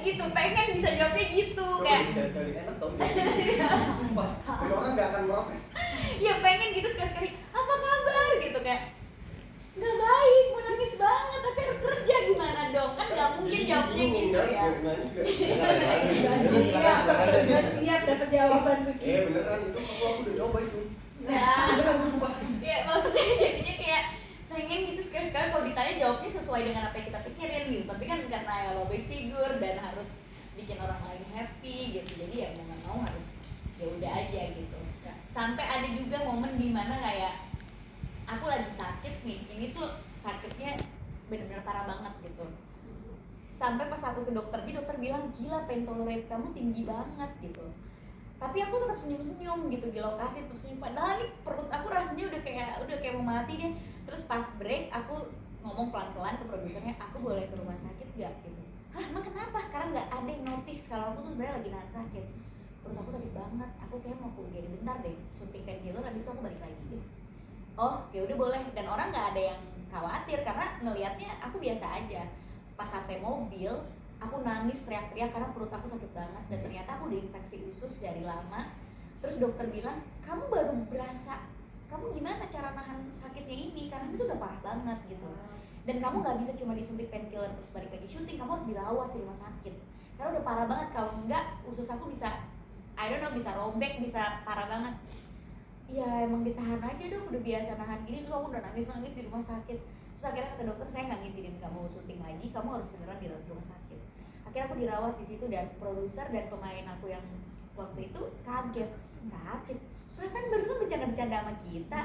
gitu, pengen bisa jawabnya gitu kayak sekali-sekali enak tau sumpah, orang gak akan protes. Ya pengen gitu sekali-sekali, apa kabar gitu kayak nggak baik, mau nangis banget tapi harus kerja gimana dong, kan nggak mungkin jawabnya gitu ya. Gak siap dapat jawaban begitu. Beneran itu aku udah coba itu. Nah, Beneran sumpah. ya maksudnya jadinya kayak pengen gitu sekali-sekali kalau ditanya jawabnya sesuai dengan apa yang kita pikirin gitu, tapi kan karena ya public figure dan harus bikin orang lain happy gitu, jadi ya mau nggak mau harus ya udah aja gitu. Sampai ada juga momen dimana kayak aku lagi sakit nih, ini tuh sakitnya benar-benar parah banget gitu. Sampai pas aku ke dokter bilang gila pain tolerance kamu tinggi banget gitu. Tapi aku tetap senyum-senyum gitu di lokasi, tetap senyum. Padahal nih perut aku rasanya udah kayak mau mati deh. Terus pas break aku ngomong pelan-pelan ke produsernya, aku boleh ke rumah sakit gak gitu. Hah emang kenapa? Karena nggak ada yang notice kalau aku tuh sebenarnya lagi nahan sakit. Perut aku sakit banget, aku kayak mau ke UGD bentar deh, suntik painkiller habis itu aku balik lagi gitu. Oh ya udah boleh, dan orang nggak ada yang khawatir karena ngelihatnya aku biasa aja. Pas sampai mobil aku nangis teriak-teriak karena perut aku sakit banget dan ternyata aku diinfeksi usus dari lama. Terus dokter bilang kamu baru berasa, kamu gimana cara nahan sakitnya ini karena itu udah parah banget gitu. Dan kamu nggak bisa cuma disuntik painkiller terus balik lagi syuting, kamu harus dirawat di rumah sakit karena udah parah banget. Kalau enggak usus aku bisa bisa robek, bisa parah banget. Ya emang ditahan aja dong, udah biasa nahan gini. Terus aku udah nangis di rumah sakit. Terus akhirnya kata dokter, saya nggak ngizinin kamu syuting lagi, kamu harus beneran dirawat di rumah sakit. Akhirnya aku dirawat di situ dan produser dan pemain aku yang waktu itu kaget, sakit. Perasaan barusan bercanda-bercanda sama kita.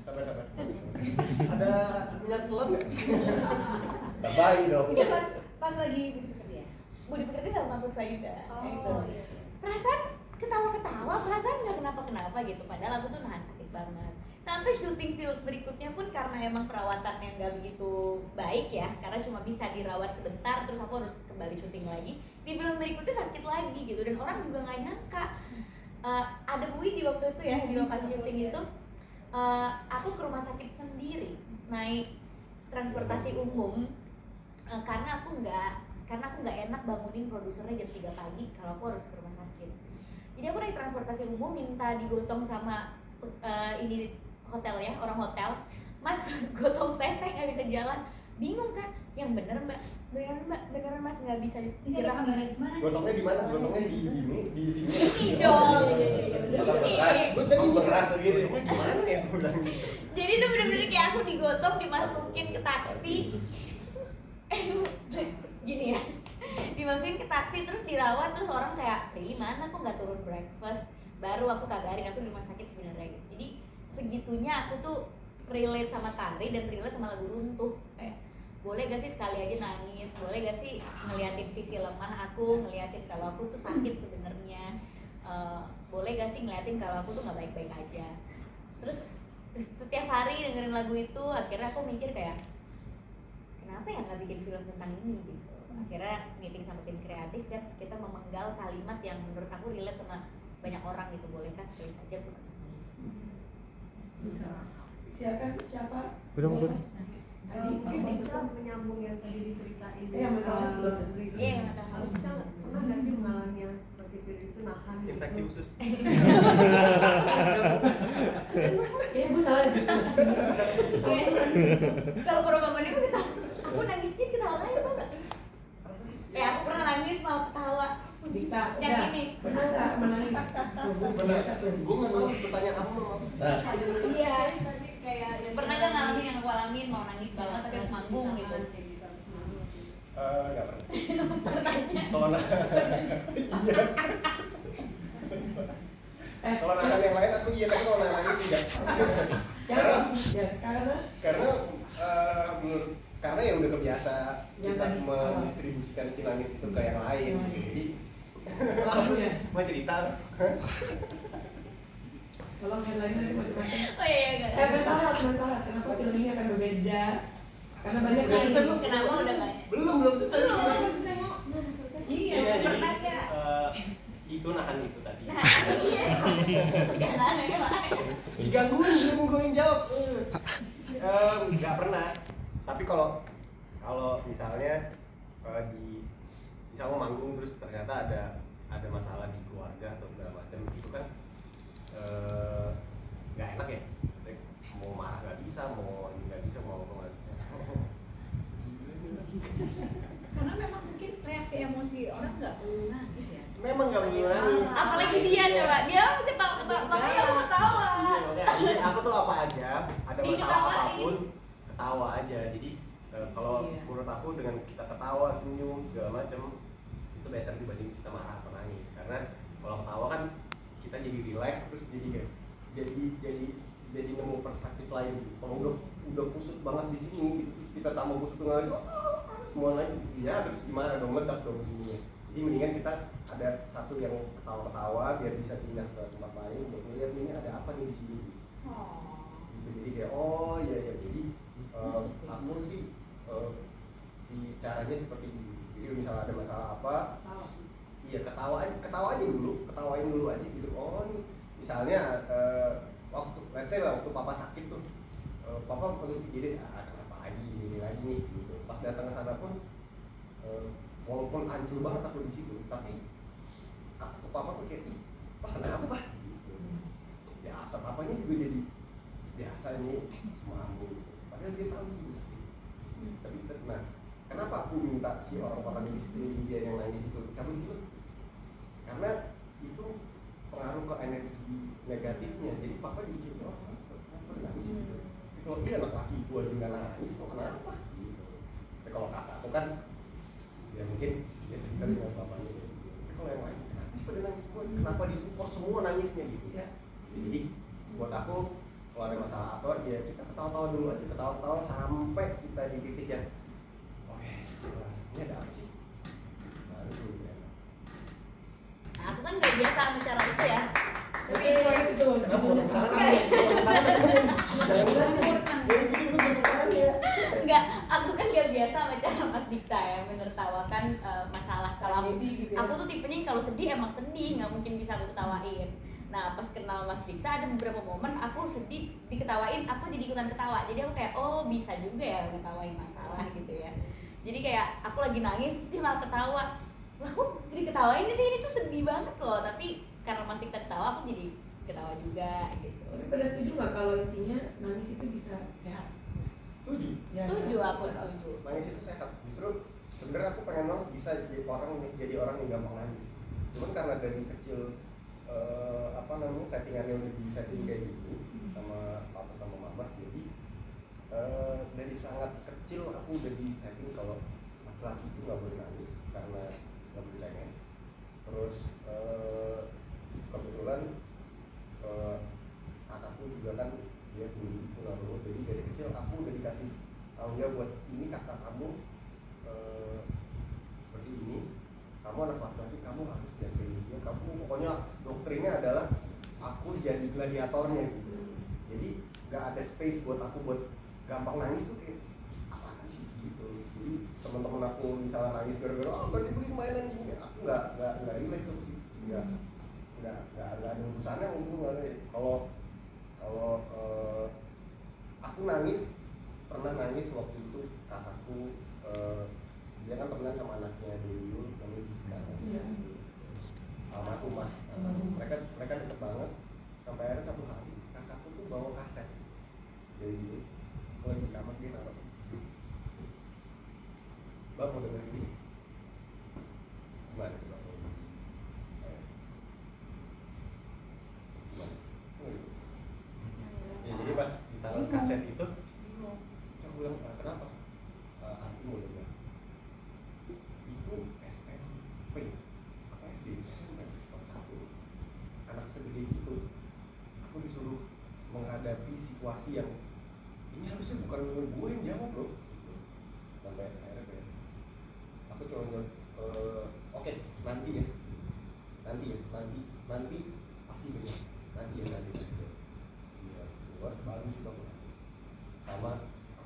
Sabar. Ada minyak telur nggak? Tak baik dong. Itu pas lagi bekerja. Budi Pekerti sama kampus Sayuda gitu. Iya. Perasaan ketawa-ketawa, perasaan nggak kenapa-kenapa gitu. Padahal aku tuh nahan sakit banget. Sampai syuting film berikutnya pun karena emang perawatan yang nggak begitu baik ya, karena cuma bisa dirawat sebentar, terus aku harus kembali syuting lagi. Di film berikutnya sakit lagi gitu, dan orang juga nggak nyangka. Ada Bui di waktu itu ya, di lokasi syuting itu, aku ke rumah sakit sendiri, naik transportasi umum, karena aku nggak enak bangunin produsernya jam 3 pagi kalau aku harus ke rumah sakit. Jadi aku naik transportasi umum, minta digotong sama ini hotel ya, orang hotel. Mas, gotong saya nggak bisa jalan. Bingung kan? Yang beneran mas nggak bisa gerak. Gotongnya di mana? Gotongnya di sini. Ini dong. Mau beras gitu. Gimana ya pulang? Jadi itu bener-bener kayak aku digotong, dimasukin ke taksi. Gini ya, dimasukin ke taksi terus dirawat, terus orang kayak Rili mana kok nggak turun breakfast, baru aku kabarin aku di rumah sakit sebenarnya gitu. Jadi segitunya aku tuh relate sama Tari dan relate sama lagu Runtuh. Kayak boleh gak sih sekali aja nangis, boleh gak sih ngeliatin sisi lemah aku, ngeliatin kalau aku tuh sakit sebenarnya, boleh gak sih ngeliatin kalau aku tuh nggak baik-baik aja. Terus setiap hari dengerin lagu itu akhirnya aku mikir kayak kenapa ya nggak bikin film tentang ini gitu. Akhirnya meeting sama tim kreatif dan kita memenggal kalimat yang menurut aku relate sama banyak orang gitu. Bolehkah sekali saja aku nangis? Silakan, siapa? Betul. Mungkin bisa menyambung yang tadi diceritain. Iya, Kalau bisa pernah nggak sih mengalami yang seperti Firly itu nahan Infeksi usus. Bu salah di Kalau program ini kita, aku nangisnya ketawa aja tau nggak? Aku pernah nangis mau ketawa. Dikta, Yang ini. pernah nggak menangis? Gue nggak tahu pertanyaan kamu mau. Iya. tadi kayak yang Pernah nggak ngalamin yang aku alamin, mau nangis banget tapi harus manggung gitu? Nggak pernah. Pertanyaan. Kalau kalau nahan yang lain aku iya, tapi kalau nahan lagi tidak. Karena karena ya udah kebiasa kita mendistribusikan si nangis itu ke yang lain. Jadi mau cerita. Tolong headline nanti macam-macam. Oh iya, enggak. Mental health. Kenapa film ini akan berbeda? Karena banyak Udah selesai belum? Kenapa udah banyak? Belum selesai. Belum selesai. Iya, Pernah jadi nggak? itu nahan itu tadi. Jangan lain. Digangguin, gue yang jawab. Nggak pernah. Tapi kalau misalnya di misalnya manggung terus ternyata ada masalah di keluarga atau segala macam itu kan nggak enak ya, mau marah nggak bisa, mau ini nggak bisa, mau apa nggak bisa. Karena memang mungkin reaksi emosi orang nggak perlu nangis ya. Memang nggak perlu nangis. Apalagi dia coba, dia ketawa, makanya aku ketawa. Iya, makanya jadi aku tuh apa aja, ada masalah Diketawain. apapun, ketawa aja. Jadi kalau Iya. menurut aku dengan kita ketawa, senyum segala macam itu better dibanding kita marah atau nangis. Karena kalau ketawa kan kita jadi relax, terus jadi nemu perspektif lain. Kalau udah kusut banget di sini gitu, terus kita tambah kusut dengan semua lagi, ya terus gimana dong, meledak dong semuanya. Jadi mendingan kita ada satu yang ketawa-ketawa biar bisa pindah ke tempat lain buat ngeliat ini ada apa nih di sini. Gitu. Jadi kayak oh iya ya, jadi aku sih si caranya seperti ini. Jadi misalnya ada masalah apa, iya ketawain dulu aja gitu. Oh nih misalnya waktu let's say lah waktu papa sakit tuh, papa langsung jadi kenapa ini lagi nih gitu. Pas datang ke sana pun walaupun hancur banget aku di situ, tapi aku ke papa tuh kayak ih pak kenapa pak gitu. Biasa papanya juga jadi biasa nih semua ambu gitu. Padahal dia tahu juga sakit. Tapi nah kenapa aku minta si orang-orang di sekeliling dia yang nangis itu cabut gitu? Karena itu pengaruh ke energi negatifnya. Jadi papa jadi kayak oh kenapa nangis gitu. Tapi kalau dia anak laki gua juga nangis kok kenapa gitu. Tapi kalau kakak tuh kan ya mungkin dia sedih kali dengan bapaknya. Tapi kalau yang lain kenapa sih pada nangis semua? Kenapa disupport semua nangisnya gitu ya? Jadi buat aku kalau ada masalah apa ya kita ketawa-tawa dulu aja, ketawa-tawa sampai kita di titik yang oke, ini ada apa sih? Baru dulu ya. Nah, aku kan gak biasa sama cara itu ya. Tapi itu enggak, aku kan gak biasa sama cara Mas Dikta ya menertawakan masalah. Kalau aku tuh tipenya kalau sedih emang sedih, nggak mungkin bisa aku ketawain. Nah pas kenal Mas Dikta ada beberapa momen aku sedih diketawain, aku jadi ikutan ketawa. Jadi aku kayak oh bisa juga ya ngetawain masalah gitu ya. Jadi kayak aku lagi nangis terus dia malah ketawa. Lah kok diketawain sih, ini tuh sedih banget loh. Tapi karena Mas Dikta ketawa aku jadi ketawa juga gitu. Tapi pada setuju nggak kalau intinya nangis itu bisa sehat? Setuju. Ya, Setuju, kan? aku Sehat. setuju. Nangis itu sehat. Justru sebenarnya aku pengen banget bisa jadi orang yang gampang nangis. Cuman karena dari kecil settingannya udah di setting kayak gini sama papa sama mama, jadi dari sangat kecil aku udah di setting kalau laki-laki itu nggak boleh nangis karena nggak boleh cengeng. Terus kebetulan kakakku juga kan dia bully pengaruh, jadi dari kecil aku udah dikasih tahu ya buat ini kakak kamu seperti ini, kamu anak laki-laki kamu harus jagain dia, kamu pokoknya doktrinnya adalah aku jadi gladiatornya gitu. Jadi nggak ada space buat aku buat gampang nangis tuh kayak apaan sih gitu. Jadi teman-teman aku misalnya nangis gara-gara nggak dibeli mainan gini, aku nggak relate tuh sih, nggak ada urusannya kalau aku pernah nangis waktu itu kakakku dia kan temenan sama anaknya Dewi namanya Giska. Almarhumah. Mereka deket banget sampai akhirnya satu hari kakakku tuh bawa kaset dari dulu. Aku lagi di kamar dia nonton. Bang mau denger ini? Gimana coba? Ya, jadi pas di tangan kaset itu saya bilang kenapa? Aku mau dengar itu SMP apa SD SMP kelas 1 anak segede gitu aku disuruh menghadapi situasi yang ini harusnya bukan gue yang jawab loh gitu. Sampai akhirnya kayak aku cuma jawab oke, nanti pasti benar nanti dia keluar baru sih aku nangis. Sama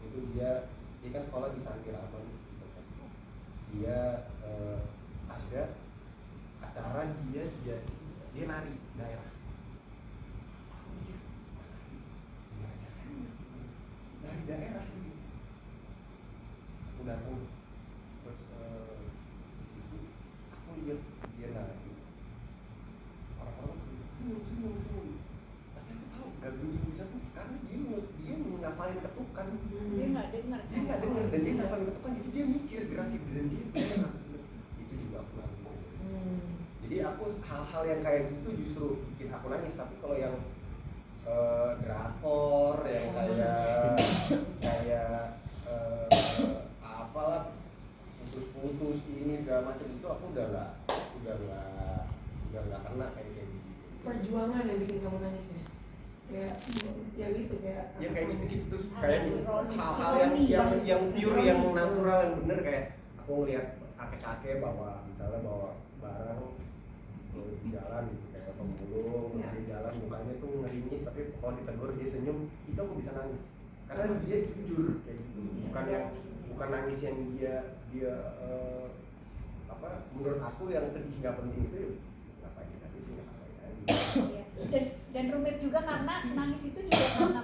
itu dia kan sekolah di Santri Rahman, dia ada acara dia nari daerah. Aku mikir gimana caranya nari daerah gitu. Aku datang terus lagi dan dia beneran itu juga aku nangis. Jadi aku hal-hal yang kayak gitu justru bikin aku nangis. Tapi kalau yang drakor yang kayak apalah putus-putus ini segala macam itu aku udah nggak kena kayak gitu. Perjuangan yang bikin kamu nangis ya? Ya gitu kayak gitu terus kayak hal-hal yang pure, yang natural, yang bener, kayak aku ngeliat kakek-kakek bawa barang di jalan gitu, kayak pemulung dia jalan mukanya tuh ngeringis, tapi kalau ditegur dia senyum, itu aku bisa nangis karena dia jujur kayak gitu. Bukan nangis yang dia menurut aku yang sedih nggak penting itu, ngapain kita nangis, ngapain aja. Dan rumit juga karena nangis itu juga karena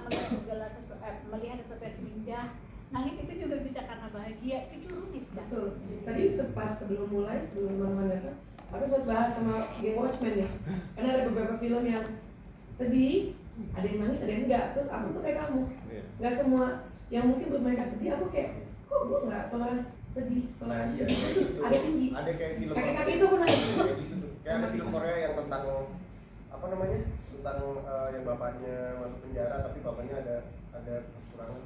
melihat sesuatu yang indah. Nangis itu juga bisa karena bahagia, itu rumit kan? betul. Tadi sebelum teman-teman datang, aku sempat bahas sama Game Watchmen nih, karena ada beberapa film yang sedih, ada yang nangis, ada yang enggak. Terus aku tuh kayak kamu, nggak semua yang mungkin buat mereka sedih, aku kayak kok gue nggak toleransi sedih, toleransi sedih itu ada tinggi. Ada kayak film Kakek-kakek itu aku nangis. kayak gitu tuh. Kayak ada film Korea yang tentang apa namanya? Tentang yang bapaknya masuk penjara tapi bapaknya ada kekurangan.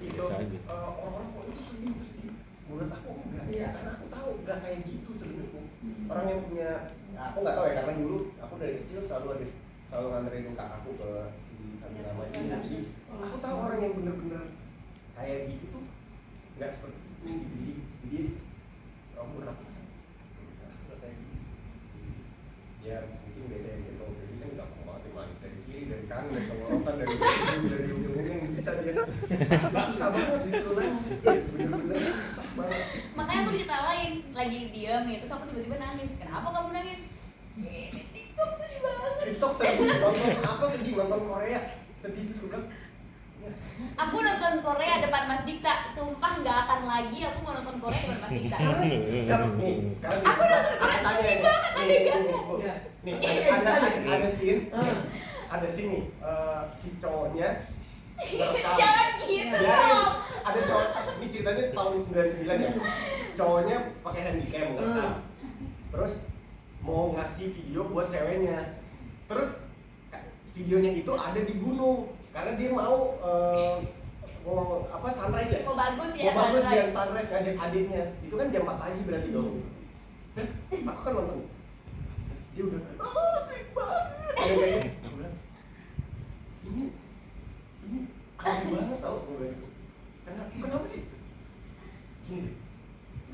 Itu orang-orang kok itu sedih. Menurut aku enggak, karena aku tahu enggak kayak gitu sebenarnya. Orang yang punya, aku nggak tahu ya, karena dulu aku dari kecil selalu nganterin kakakku ke si Samira Maji. Jadi aku tahu orang yang bener-bener kayak gitu tuh nggak seperti ini gitu. Jadi aku berlaku kesana. Ya mungkin beda yang gitu. Jadi kan nggak mau banget nangis dari kiri, dari kanan, dari tenggorokan, dari ujung-ujungnya yang bisa dia. Itu susah banget disuruh nangis. Bener-bener susah banget. Makanya aku diketawain lagi diem ya, terus aku tiba-tiba nangis. Kenapa kamu nangis? Ini TikTok sedih banget. TikTok sedih, nonton apa sedih, nonton Korea sedih, terus gue bilang Aku nonton Korea depan Mas Dikta, sumpah nggak akan lagi aku mau nonton Korea depan Mas Dikta. sekarang Aku nonton Korea sedih banget adegannya. nih ada scene nih, si cowoknya merekam. Jangan gitu Ya, dong. ada cowok, ini ceritanya tahun 99 ya. Cowoknya pakai handycam ngerekam. Terus mau ngasih video buat ceweknya. Terus videonya itu ada di gunung karena dia mau sunrise ya. Mau bagus ya. Mau bagus biar sunrise. sunrise ngajak adiknya. Itu kan jam 4 pagi berarti dong. Terus aku kan nonton. Terus dia udah sweet banget. Kayak gitu. Aku bilang, ini aneh banget tau gue. Kenapa sih? Gini deh,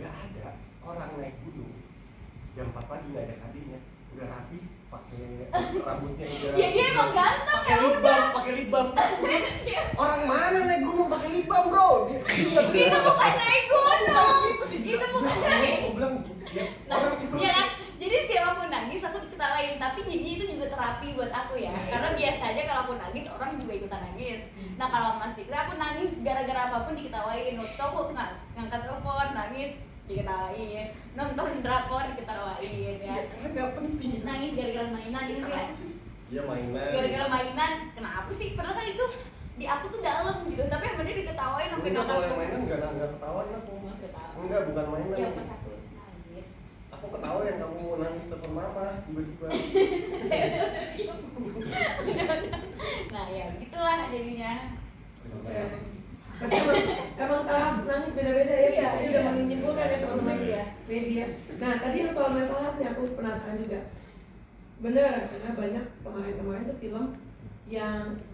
nggak ada orang naik gunung jam 4 pagi ngajak adiknya, udah rapi, pakai rambutnya udah. Ya dia emang ganteng pakai lip balm. Orang mana naik gunung pakai lip balm, bro? Itu bukan naik gunung. Gitu sih. Itu bukan naik. Aku bilang, Nah, orang itu. ya kan? Jadi siapapun nangis aku diketawain, tapi jadi itu juga terapi buat aku ya. Karena biasanya kalau aku nangis orang juga ikutan nangis. Nah kalau Mas Dikta aku nangis gara-gara apapun diketawain. Waktu aku ngangkat telepon nangis diketawain, nonton drakor diketawain ya. Karena nggak penting itu. Nangis gara-gara mainan ini kan. Iya mainan. Gara-gara mainan, kenapa sih? Padahal kan itu di aku tuh dalam gitu, tapi yang bener diketawain sampai Enggak, kalau yang tuh. mainan nggak ketawain aku. Masih tahu. Enggak, bukan mainan. Ya pas aku nangis. Aku ketawa yang kamu nangis telepon mama tiba-tiba. Nah ya gitulah jadinya. Tapi emang tahap nangis beda-beda ya. Iya, Ini iya. udah menyimpulkan ya teman-teman Iya. media. Nah tadi yang soal mental health nih aku penasaran juga. Bener, karena banyak kemarin tuh film yang